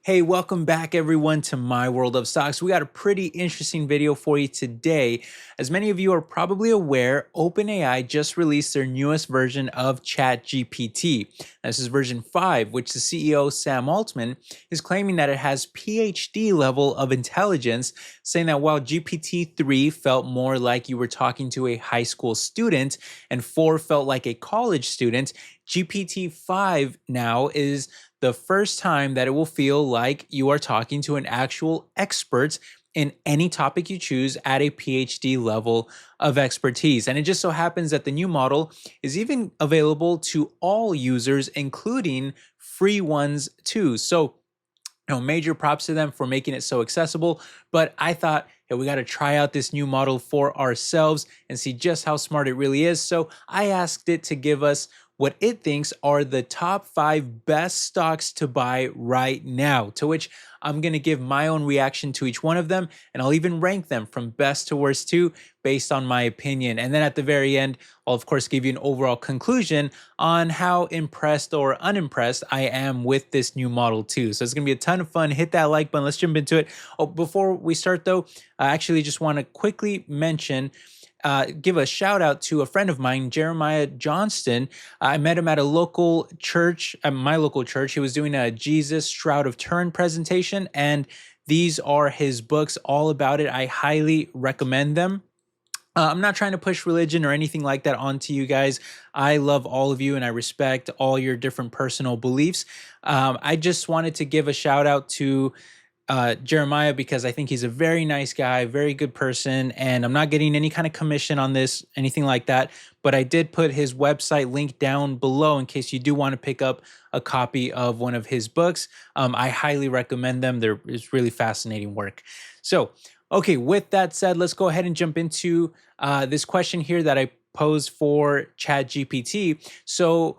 Hey, welcome back everyone to my world of stocks. We got a pretty interesting video for you today. As many of you are probably aware, OpenAI just released their newest version of ChatGPT. This is version 5, which the CEO Sam Altman is claiming that it has PhD level of intelligence, saying that while GPT-3 felt more like you were talking to a high school student and 4 felt like a college student, GPT-5 now is the first time that it will feel like you are talking to an actual expert in any topic you choose at a PhD level of expertise. And it just so happens that the new model is even available to all users, including free ones too. So, major props to them for making it so accessible. But I thought, hey, we got to try out this new model for ourselves and see just how smart it really is. So I asked it to give us what it thinks are the top 5 best stocks to buy right now, to which I'm going to give my own reaction to each one of them, and I'll even rank them from best to worst too, based on my opinion. And then at the very end, I'll of course give you an overall conclusion on how impressed or unimpressed I am with this new model too. So it's going to be a ton of fun. Hit that like button. Let's jump into it. Oh, before we start though, I actually just want to quickly mention give a shout out to a friend of mine, Jeremiah Johnston. I met him at a local church, at my local church. He was doing a Jesus Shroud of Turin presentation, and these are his books all about it. I highly recommend them. I'm not trying to push religion or anything like that onto you guys. I love all of you and I respect all your different personal beliefs. I just wanted to give a shout out to Jeremiah because I think he's a very nice guy, very good person, and I'm not getting any kind of commission on this, anything like that. But I did put his website link down below in case you do want to pick up a copy of one of his books. I highly recommend them. It's really fascinating work. So, okay, with that said, let's go ahead and jump into this question here that I posed for ChatGPT. So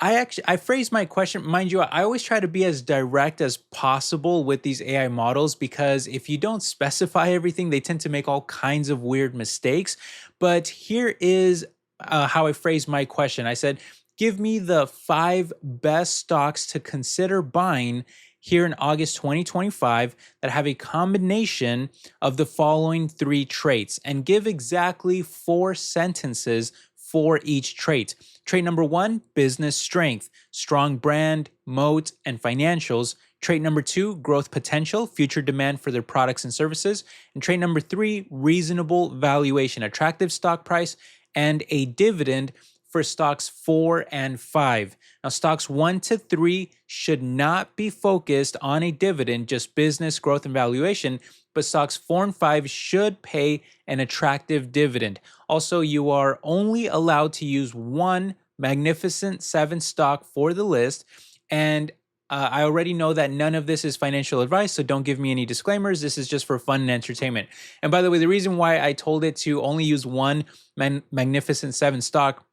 I phrased my question, mind you, I always try to be as direct as possible with these AI models because if you don't specify everything, they tend to make all kinds of weird mistakes. But here is how I phrased my question. I said, give me the 5 best stocks to consider buying here in August 2025 that have a combination of the following 3 traits, and give exactly 4 sentences for each trait. Trait number 1, business strength, strong brand, moat, and financials. Trait number 2, growth potential, future demand for their products and services. And trait number 3, reasonable valuation, attractive stock price, and a dividend for stocks 4 and 5. Now, stocks 1 to 3 should not be focused on a dividend, just business, growth, and valuation, but stocks 4 and 5 should pay an attractive dividend. Also, you are only allowed to use one Magnificent 7 stock for the list, and I already know that none of this is financial advice, so don't give me any disclaimers. This is just for fun and entertainment. And by the way, the reason why I told it to only use one Magnificent 7 stock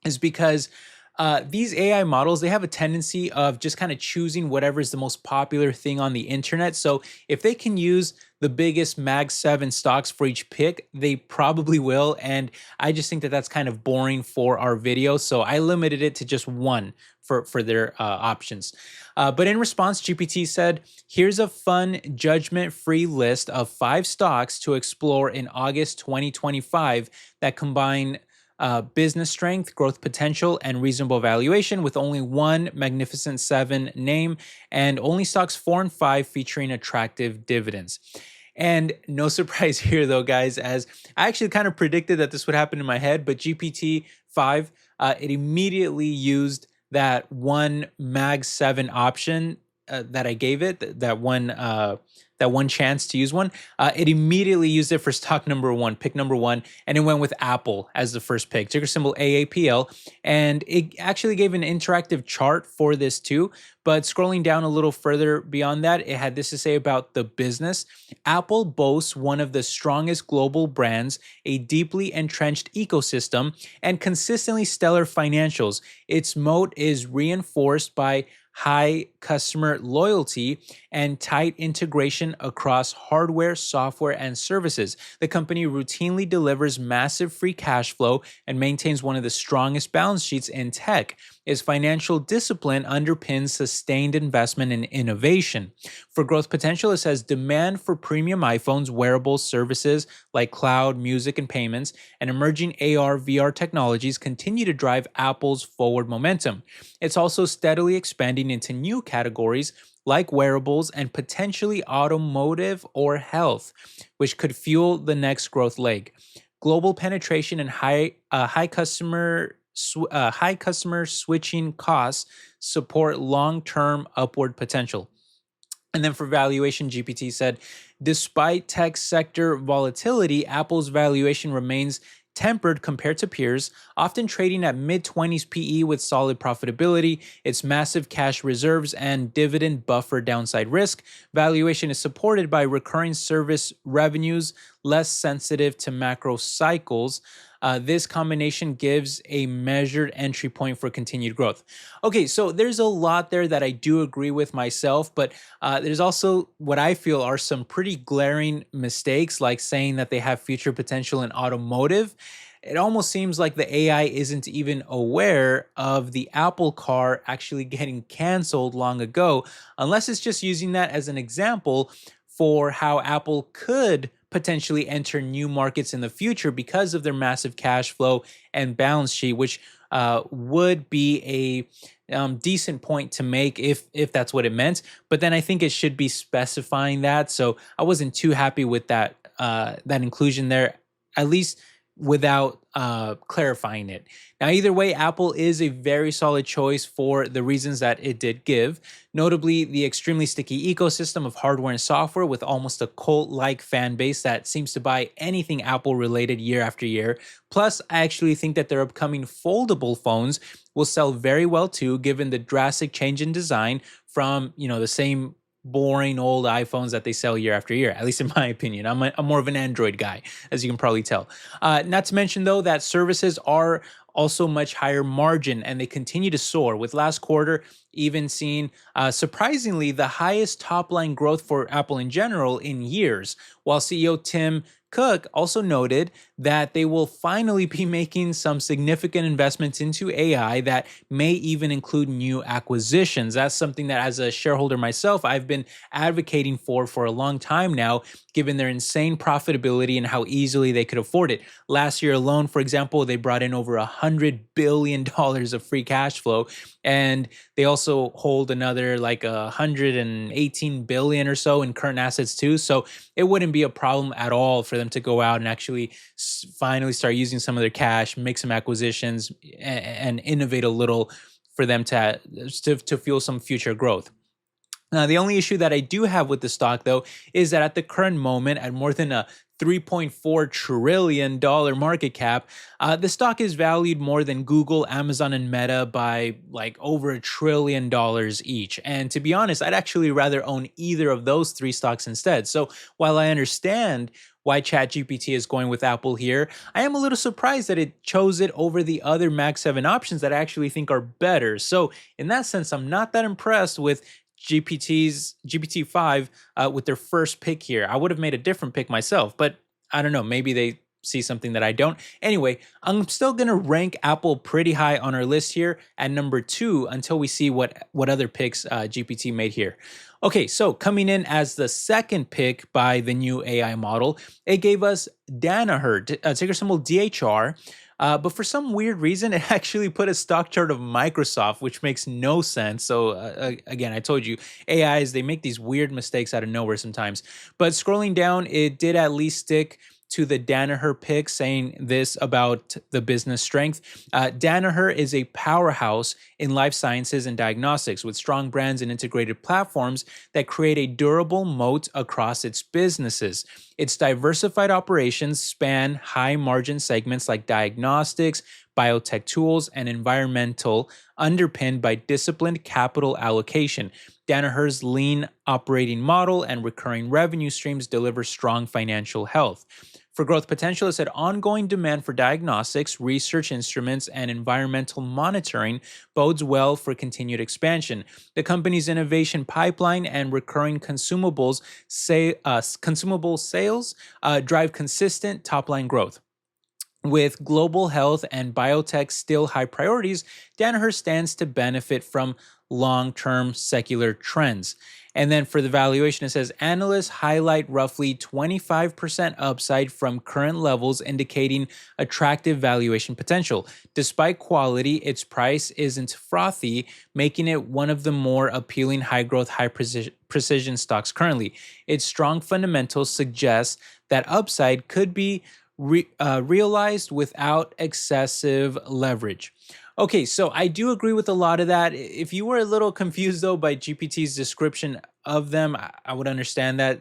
is because these AI models, they have a tendency of just kind of choosing whatever is the most popular thing on the internet. So if they can use the biggest Mag 7 stocks for each pick, they probably will. And I just think that that's kind of boring for our video. So I limited it to just one for their options. But in response, GPT said, here's a fun judgment-free list of 5 stocks to explore in August 2025 that combine business strength, growth potential, and reasonable valuation, with only one Magnificent 7 name and only stocks 4 and 5 featuring attractive dividends. And no surprise here though, guys, as I actually kind of predicted that this would happen in my head, but GPT-5, it immediately used that one Mag 7 option that I gave it, that one chance to use one. It immediately used it for stock number 1, pick number 1, and it went with Apple as the first pick, ticker symbol AAPL. And it actually gave an interactive chart for this too. But scrolling down a little further beyond that, it had this to say about the business. Apple boasts one of the strongest global brands, a deeply entrenched ecosystem, and consistently stellar financials. Its moat is reinforced by high customer loyalty and tight integration across hardware, software, and services. The company routinely delivers massive free cash flow and maintains one of the strongest balance sheets in tech. is financial discipline underpins sustained investment in innovation. For growth potential, it says demand for premium iPhones, wearables, services like cloud, music, and payments, and emerging AR, VR technologies continue to drive Apple's forward momentum. It's also steadily expanding into new categories like wearables and potentially automotive or health, which could fuel the next growth leg. Global penetration and high customer switching costs support long-term upward potential. And then for valuation, GPT said, despite tech sector volatility, Apple's valuation remains tempered compared to peers, often trading at mid 20s PE with solid profitability, its massive cash reserves, and dividend buffer downside risk. Valuation is supported by recurring service revenues, less sensitive to macro cycles. This combination gives a measured entry point for continued growth. Okay, so there's a lot there that I do agree with myself, but there's also what I feel are some pretty glaring mistakes, like saying that they have future potential in automotive. It almost seems like the AI isn't even aware of the Apple car actually getting canceled long ago, unless it's just using that as an example for how Apple could potentially enter new markets in the future because of their massive cash flow and balance sheet, which would be a decent point to make if that's what it meant. But then I think it should be specifying that. So I wasn't too happy with that inclusion there, at least without clarifying it. Now, either way, Apple is a very solid choice for the reasons that it did give, notably the extremely sticky ecosystem of hardware and software with almost a cult-like fan base that seems to buy anything Apple related year after year. Plus, I actually think that their upcoming foldable phones will sell very well too, given the drastic change in design from, the same boring old iPhones that they sell year after year, at least in my opinion. I'm more of an Android guy, as you can probably tell. Not to mention, though, that services are also much higher margin and they continue to soar, with last quarter even seeing surprisingly the highest top line growth for Apple in general in years, while CEO Tim Cook also noted that they will finally be making some significant investments into AI that may even include new acquisitions. That's something that, as a shareholder myself, I've been advocating for a long time now, given their insane profitability and how easily they could afford it. Last year alone, for example, they brought in over $100 billion of free cash flow, and they also hold another like 118 billion or so in current assets too. So it wouldn't be a problem at all for them to go out and actually finally start using some of their cash, make some acquisitions, and innovate a little for them to fuel some future growth. Now, the only issue that I do have with the stock, though, is that at the current moment, at more than a $3.4 trillion market cap, the stock is valued more than Google, Amazon, and Meta by like over $1 trillion each. And to be honest, I'd actually rather own either of those three stocks instead. So while I understand why ChatGPT is going with Apple here, I am a little surprised that it chose it over the other Mag 7 options that I actually think are better. So in that sense, I'm not that impressed with GPT-5 with their first pick here. I would have made a different pick myself, but I don't know. Maybe they see something that I don't. Anyway, I'm still going to rank Apple pretty high on our list here at number 2 until we see what other picks GPT made here. Okay, so coming in as the second pick by the new AI model, it gave us Danaher, ticker symbol DHR. But for some weird reason, it actually put a stock chart of Microsoft, which makes no sense. So again, I told you, AIs, they make these weird mistakes out of nowhere sometimes. But scrolling down, it did at least stick to the Danaher pick, saying this about the business strength. Danaher is a powerhouse in life sciences and diagnostics with strong brands and integrated platforms that create a durable moat across its businesses. Its diversified operations span high margin segments like diagnostics, biotech tools, and environmental, underpinned by disciplined capital allocation. Danaher's lean operating model and recurring revenue streams deliver strong financial health. For growth potential, it said ongoing demand for diagnostics, research instruments, and environmental monitoring bodes well for continued expansion. The company's innovation pipeline and recurring consumable sales drive consistent top-line growth. With global health and biotech still high priorities, Danaher stands to benefit from long term secular trends. And then for the valuation, it says analysts highlight roughly 25% upside from current levels, indicating attractive valuation potential. Despite quality, its price isn't frothy, making it one of the more appealing high growth, precision stocks currently. Its strong fundamentals suggest that upside could be realized without excessive leverage. Okay, so I do agree with a lot of that. If you were a little confused though by GPT's description of them, I would understand that.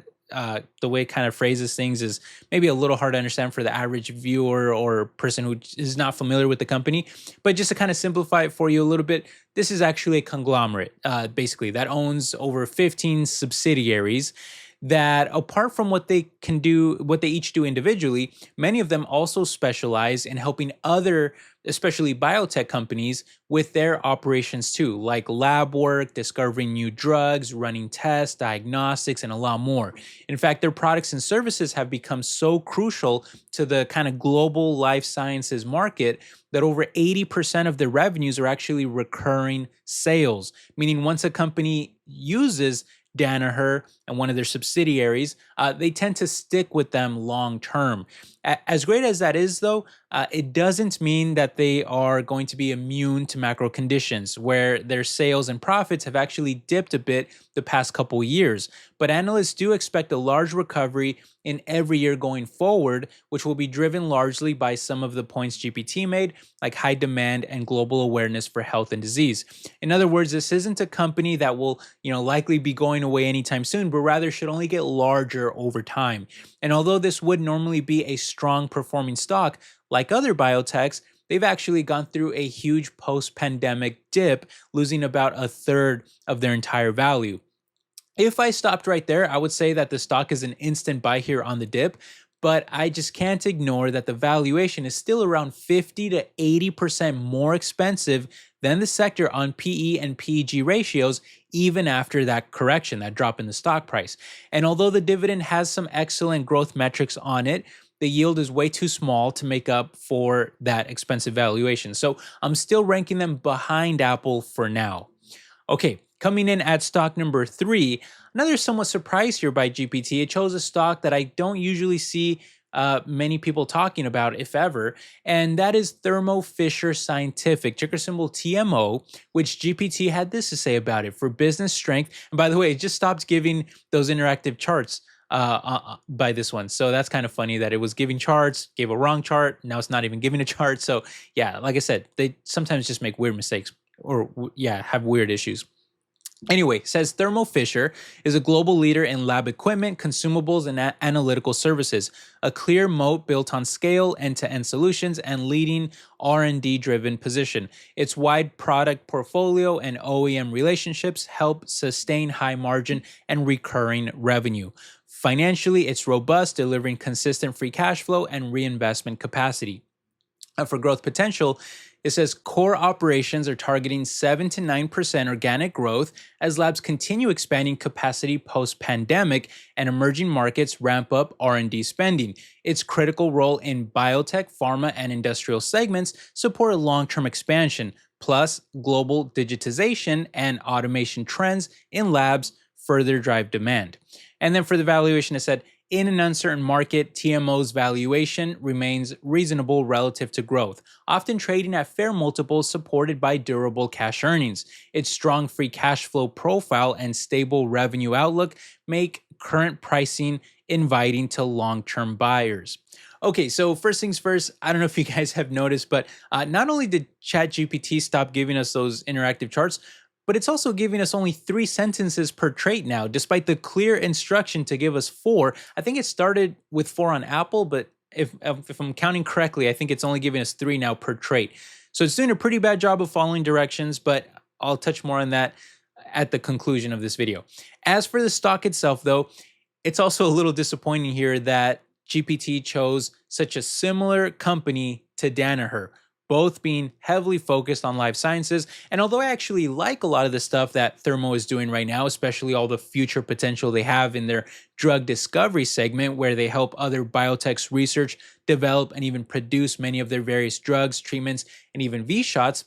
The way it kind of phrases things is maybe a little hard to understand for the average viewer or person who is not familiar with the company. But just to kind of simplify it for you a little bit, this is actually a conglomerate, basically, that owns over 15 subsidiaries that apart from what they can do, what they each do individually, many of them also specialize in helping other, especially biotech companies, with their operations too, like lab work, discovering new drugs, running tests, diagnostics, and a lot more. In fact, their products and services have become so crucial to the kind of global life sciences market that over 80% of their revenues are actually recurring sales, meaning once a company uses Danaher and one of their subsidiaries, they tend to stick with them long term. As great as that is, though, it doesn't mean that they are going to be immune to macro conditions where their sales and profits have actually dipped a bit the past couple years. But analysts do expect a large recovery in every year going forward, which will be driven largely by some of the points GPT made, like high demand and global awareness for health and disease. In other words, this isn't a company that will, likely be going away anytime soon, but rather should only get larger over time. And although this would normally be a strong performing stock, like other biotechs, they've actually gone through a huge post-pandemic dip, losing about a third of their entire value. If I stopped right there, I would say that the stock is an instant buy here on the dip, but I just can't ignore that the valuation is still around 50 to 80% more expensive than the sector on PE and PEG ratios, even after that correction, that drop in the stock price. And although the dividend has some excellent growth metrics on it, the yield is way too small to make up for that expensive valuation. So I'm still ranking them behind Apple for now. Okay, coming in at stock number 3, another somewhat surprise here by GPT. It chose a stock that I don't usually see many people talking about, if ever, and that is Thermo Fisher Scientific, ticker symbol TMO, which GPT had this to say about it: for business strength. And by the way, it just stopped giving those interactive charts by this one. So that's kind of funny that it was giving charts, gave a wrong chart, now it's not even giving a chart. So yeah, like I said, they sometimes just make weird mistakes or have weird issues. Anyway, says Thermo Fisher is a global leader in lab equipment, consumables, and analytical services, a clear moat built on scale, end-to-end solutions, and leading R&D-driven position. Its wide product portfolio and OEM relationships help sustain high margin and recurring revenue. Financially, it's robust, delivering consistent free cash flow and reinvestment capacity. For growth potential, it says core operations are targeting 7 to 9% organic growth as labs continue expanding capacity post-pandemic and emerging markets ramp up R&D spending. Its critical role in biotech, pharma, and industrial segments support a long-term expansion, plus global digitization and automation trends in labs further drive demand. And then for the valuation, it said, in an uncertain market, TMO's valuation remains reasonable relative to growth, often trading at fair multiples supported by durable cash earnings. Its strong free cash flow profile and stable revenue outlook make current pricing inviting to long-term buyers. Okay, so first things first, I don't know if you guys have noticed, but not only did ChatGPT stop giving us those interactive charts, but it's also giving us only 3 sentences per trait now, despite the clear instruction to give us 4. I think it started with 4 on Apple, but if I'm counting correctly, I think it's only giving us 3 now per trait. So it's doing a pretty bad job of following directions, but I'll touch more on that at the conclusion of this video. As for the stock itself, though, it's also a little disappointing here that GPT chose such a similar company to Danaher. both being heavily focused on life sciences. And although I actually like a lot of the stuff that Thermo is doing right now, especially all the future potential they have in their drug discovery segment, where they help other biotechs research, develop, and even produce many of their various drugs, treatments, and even V shots.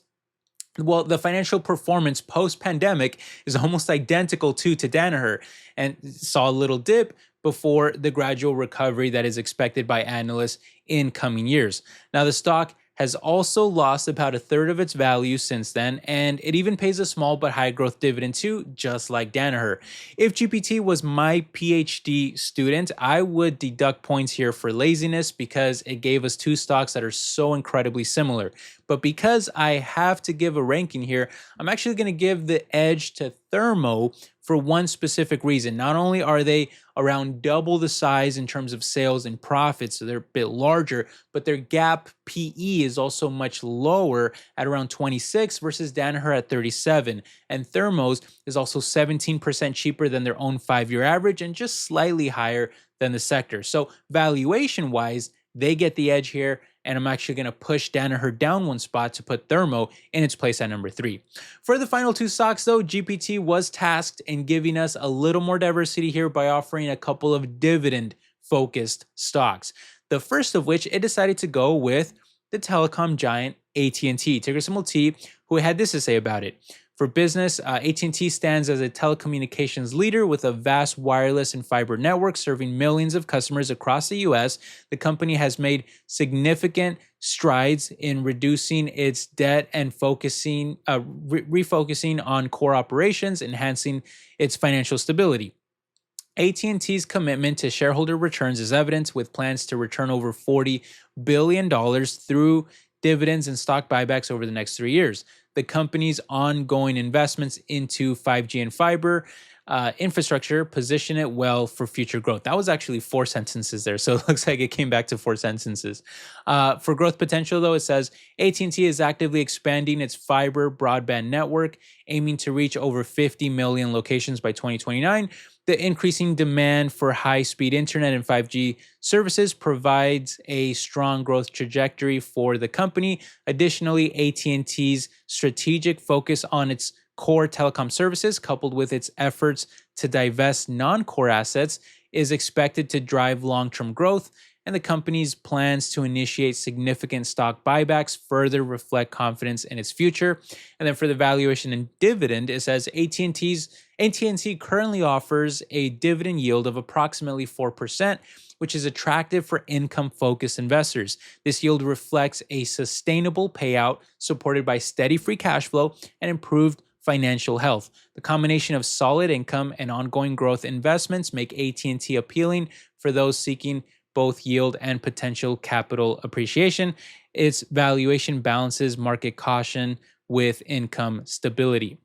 Well, the financial performance post pandemic is almost identical to Danaher and saw a little dip before the gradual recovery that is expected by analysts in coming years. Now, the stock has also lost about a third of its value since then, and it even pays a small but high growth dividend too, just like Danaher. If GPT was my PhD student, I would deduct points here for laziness because it gave us two stocks that are so incredibly similar. But because I have to give a ranking here, I'm actually going to give the edge to Thermo for one specific reason. Not only are they around double the size in terms of sales and profits, so they're a bit larger, but their gap PE is also much lower at around 26 versus Danaher at 37. And Thermo's is also 17% cheaper than their own 5-year average and just slightly higher than the sector. So valuation wise, they get the edge here, and I'm actually going to push Danaher down one spot to put Thermo in its place at number 3. For the final two stocks, though, GPT was tasked in giving us a little more diversity here by offering a couple of dividend-focused stocks. The first of which, it decided to go with the telecom giant AT&T, ticker symbol T, who had this to say about it. For business, AT&T stands as a telecommunications leader with a vast wireless and fiber network serving millions of customers across the U.S. The company has made significant strides in reducing its debt and refocusing on core operations, enhancing its financial stability. AT&T's commitment to shareholder returns is evident, with plans to return over $40 billion through dividends and stock buybacks over the next 3 years. The company's ongoing investments into 5G and fiber infrastructure position it well for future growth. That was actually 4 sentences there, so it looks like it came back to 4 sentences. For growth potential, though, it says AT&T is actively expanding its fiber broadband network, aiming to reach over 50 million locations by 2029. The increasing demand for high-speed internet and 5G services provides a strong growth trajectory for the company. Additionally, AT&T's strategic focus on its core telecom services, coupled with its efforts to divest non-core assets, is expected to drive long-term growth, and the company's plans to initiate significant stock buybacks further reflect confidence in its future. And then for the valuation and dividend, it says AT&T currently offers a dividend yield of approximately 4%, which is attractive for income-focused investors. This yield reflects a sustainable payout supported by steady free cash flow and improved financial health. The combination of solid income and ongoing growth investments make AT&T appealing for those seeking both yield and potential capital appreciation. Its valuation balances market caution with income stability.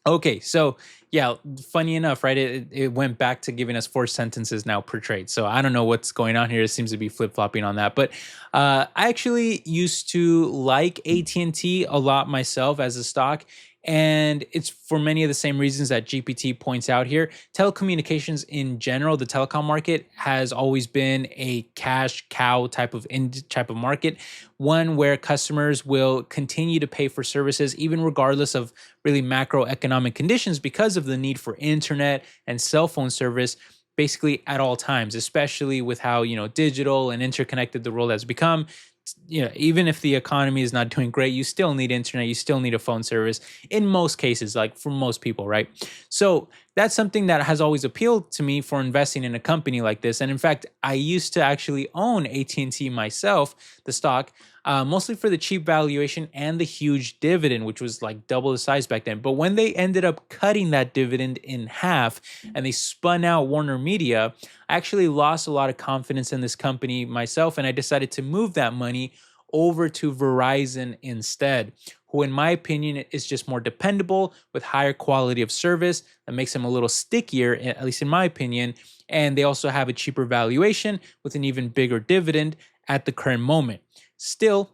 Okay, so yeah, funny enough, right? It went back to giving us 4 sentences now per trade. So I don't know what's going on here. It seems to be flip-flopping on that. But I actually used to like AT&T a lot myself as a stock. And it's for many of the same reasons that GPT points out here. Telecommunications in general, the telecom market has always been a cash cow type of market, one where customers will continue to pay for services even regardless of really macroeconomic conditions because of the need for internet and cell phone service basically at all times, especially with how, digital and interconnected the world has become. Even if the economy is not doing great, you still need internet, you still need a phone service in most cases, like for most people, right? So that's something that has always appealed to me for investing in a company like this. And in fact, I used to actually own AT&T myself, the stock, mostly for the cheap valuation and the huge dividend, which was like double the size back then. But when they ended up cutting that dividend in half and they spun out Warner Media, I actually lost a lot of confidence in this company myself, and I decided to move that money over to Verizon instead, who in my opinion is just more dependable with higher quality of service that makes them a little stickier, at least in my opinion. And they also have a cheaper valuation with an even bigger dividend at the current moment. Still,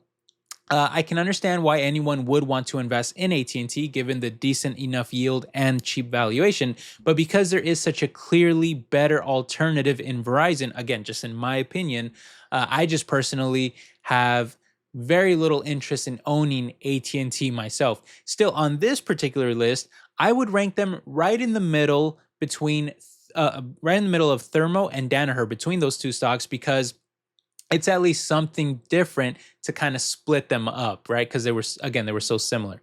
I can understand why anyone would want to invest in AT&T given the decent enough yield and cheap valuation, but because there is such a clearly better alternative in Verizon, again, just in my opinion, I just personally have very little interest in owning AT&T myself. Still, on this particular list, I would rank them right in the middle between right in the middle of Thermo and Danaher, between those two stocks, because it's at least something different to kind of split them up, right? Because they were so similar.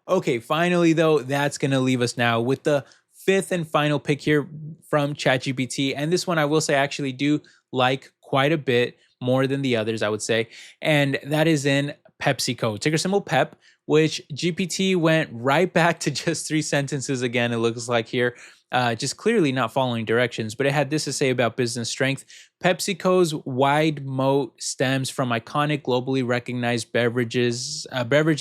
Okay, finally though, that's going to leave us now with the fifth and final pick here from ChatGPT. And this one I will say I actually do like quite a bit more than the others, I would say. And that is in PepsiCo, ticker symbol PEP, which GPT went right back to just three sentences again, it looks like here. Just clearly not following directions, but it had this to say about business strength. PepsiCo's wide moat stems from iconic, globally recognized beverage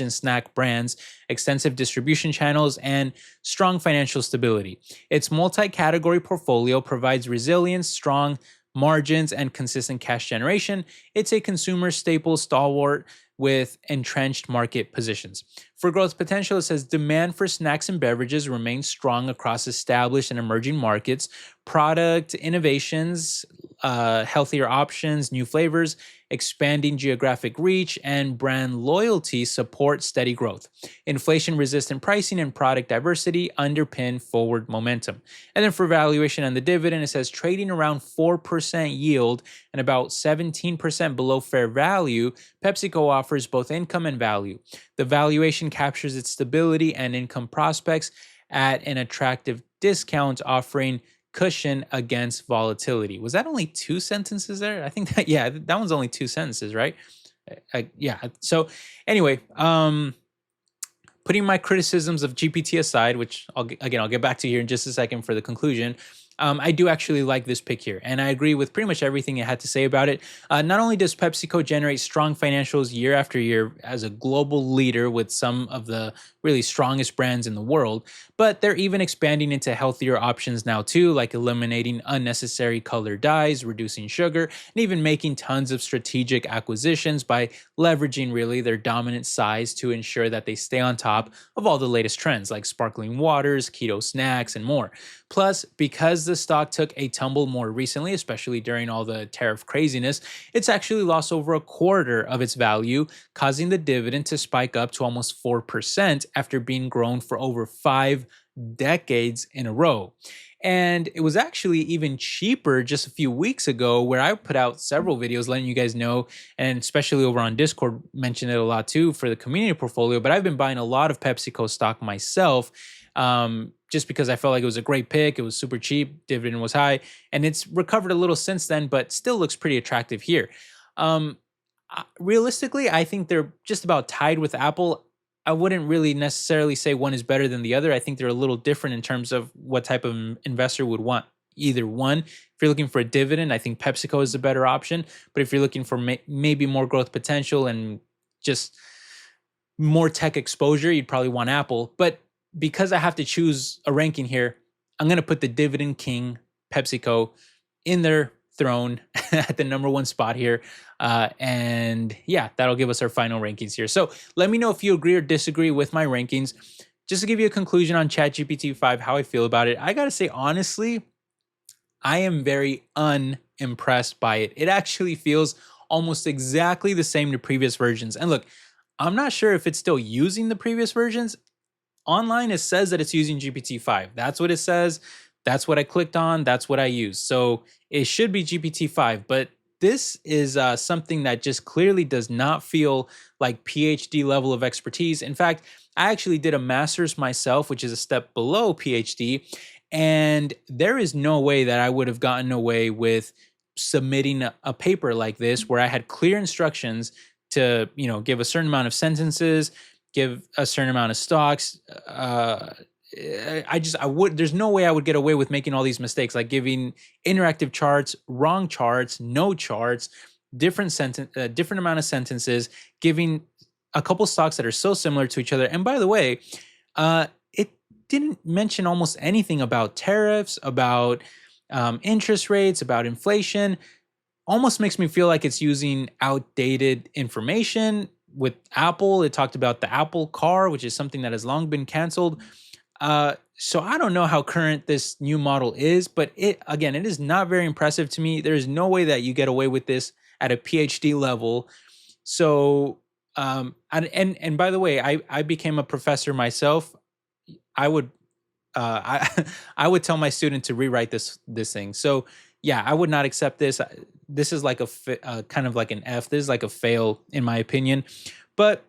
and snack brands, extensive distribution channels, and strong financial stability. Its multi-category portfolio provides resilience, strong margins, and consistent cash generation. It's a consumer staple stalwart with entrenched market positions. For growth potential, it says demand for snacks and beverages remains strong across established and emerging markets. Product innovations, healthier options, new flavors, expanding geographic reach, and brand loyalty support steady growth. Inflation-resistant pricing and product diversity underpin forward momentum. And then for valuation and the dividend, it says trading around 4% yield and about 17% below fair value, PepsiCo offers both income and value. The valuation captures its stability and income prospects at an attractive discount, offering cushion against volatility. Was that only two sentences there? I think that, yeah, that one's only two sentences, right? Yeah. So anyway, putting my criticisms of GPT aside, which I'll get back to here in just a second for the conclusion. I do actually like this pick here, and I agree with pretty much everything it had to say about it. Not only does PepsiCo generate strong financials year after year as a global leader with some of the really strongest brands in the world, but they're even expanding into healthier options now too, like eliminating unnecessary color dyes, reducing sugar, and even making tons of strategic acquisitions by leveraging really their dominant size to ensure that they stay on top of all the latest trends like sparkling waters, keto snacks, and more. Plus, because the stock took a tumble more recently, especially during all the tariff craziness, it's actually lost over a quarter of its value, causing the dividend to spike up to almost 4% after being grown for over 5 decades in a row. And it was actually even cheaper just a few weeks ago, where I put out several videos letting you guys know, and especially over on Discord, mentioned it a lot too for the community portfolio. But I've been buying a lot of PepsiCo stock myself, just because I felt like it was a great pick. It was super cheap, dividend was high, and it's recovered a little since then, but still looks pretty attractive here. Realistically, I think they're just about tied with Apple. I wouldn't really necessarily say one is better than the other. I think they're a little different in terms of what type of investor would want either one. If you're looking for a dividend, I think PepsiCo is a better option. But if you're looking for maybe more growth potential and just more tech exposure, you'd probably want Apple. But because I have to choose a ranking here, I'm going to put the dividend king, PepsiCo, in their throne at the number one spot here. And yeah, that'll give us our final rankings here. So let me know if you agree or disagree with my rankings. Just to give you a conclusion on ChatGPT-5, how I feel about it, I got to say, honestly, I am very unimpressed by it. It actually feels almost exactly the same to previous versions. And look, I'm not sure if it's still using the previous versions. Online, it says that it's using GPT-5. That's what it says. That's what I clicked on. That's what I used. So it should be GPT-5, but this is something that just clearly does not feel like PhD level of expertise. In fact, I actually did a master's myself, which is a step below PhD, and there is no way that I would have gotten away with submitting a paper like this, where I had clear instructions to, give a certain amount of sentences, give a certain amount of stocks. There's no way I would get away with making all these mistakes, like giving interactive charts, wrong charts, no charts, different amount of sentences, giving a couple stocks that are so similar to each other. And by the way, it didn't mention almost anything about tariffs, about interest rates, about inflation. Almost makes me feel like it's using outdated information. With Apple, it talked about the Apple car, which is something that has long been canceled. So I don't know how current this new model is, but it is not very impressive to me. There is no way that you get away with this at a PhD level. So And by the way, I became a professor myself. I would I would tell my student to rewrite this thing. So yeah, I would not accept this. This is like kind of like an F. This is like a fail in my opinion. But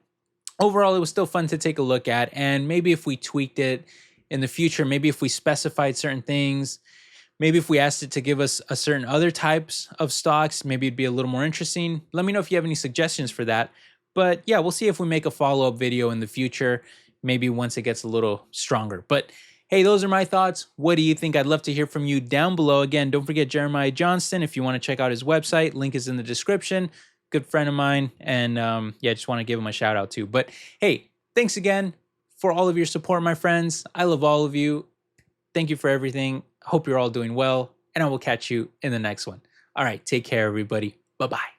overall, it was still fun to take a look at. And maybe if we tweaked it in the future, maybe if we specified certain things, maybe if we asked it to give us a certain other types of stocks, maybe it'd be a little more interesting. Let me know if you have any suggestions for that. But yeah, we'll see if we make a follow-up video in the future, maybe once it gets a little stronger. But hey, those are my thoughts. What do you think? I'd love to hear from you down below. Again, don't forget Jeremiah Johnston. If you want to check out his website, link is in the description. Good friend of mine. And yeah, just want to give him a shout out too. But hey, thanks again for all of your support, my friends. I love all of you. Thank you for everything. Hope you're all doing well. And I will catch you in the next one. All right, take care, everybody. Bye-bye.